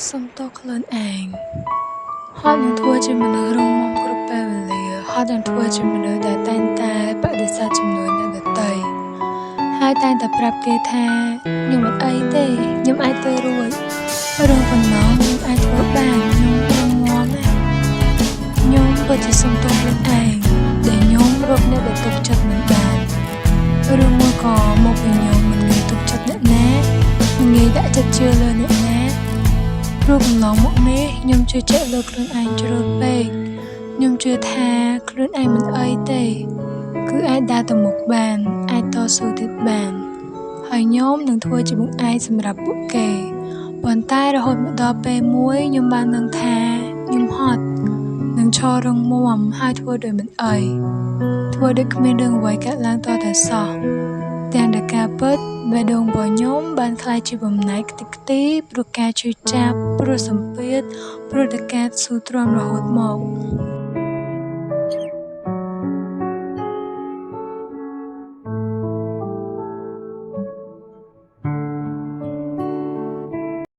សុំទោសខ្លួនឯងហត់នឹងធ្វើជាមនុស្សរងមាំគ្រប់ពេលវេលាហត់នឹងធ្វើជាមនុស្សដែលតែងតែបដិសេធជំនួយអ្នកដទៃហើយតែងតែប្រាប់គេថាខ្ញុំអត់អីទេខ្ញុំអាចទៅរួចរឿងប៉ុណ្ណោះខ្ញុំអាចធ្វើបានខ្ញុំរងមាំណាស់ខ្ញុំពិតជាសុំទោសខ្លួនឯងដែលខ្ញុំរកអ្នកដែលទុកចិត្តមិនបានរឿងមួយក៏មកពីខ្ញុំមិនងាយទុកចិត្តអ្នកណាមិនងាយដាក់ចិត្តជឿលើអ្នកណាព្រោះកន្លងមកនេះខ្ញុំជឿជាក់លើខ្លួនឯងជ្រុលពេកខ្ញុំជឿថាខ្លួនឯងមិនអីទេគឺអាចដើរទៅមុខបានអាចតស៊ូទៀតបានហើយខ្ញុំនឹងធ្វើជាបង្អែកសម្រាប់ពួកគេប៉ុន្តែរហូតមកដល់ពេលមួយខ្ញុំបានដឹងថាខ្ញុំហត់នឹងឈររងមាំហើយធ្វើដោយមិនអីធ្វើដូចគ្មានរឿងអ្វីកើតឡើងតតែសោះទាំងដែលការពិតបេះដូងរបស់ខ្ញុំបានខ្លាចជាបំណែកខ្ទេចខ្ទីព្រោះការឈឺចាប់ព្រោះសម្ពាធព្រោះតែការស៊ូទ្រាំរហូតមក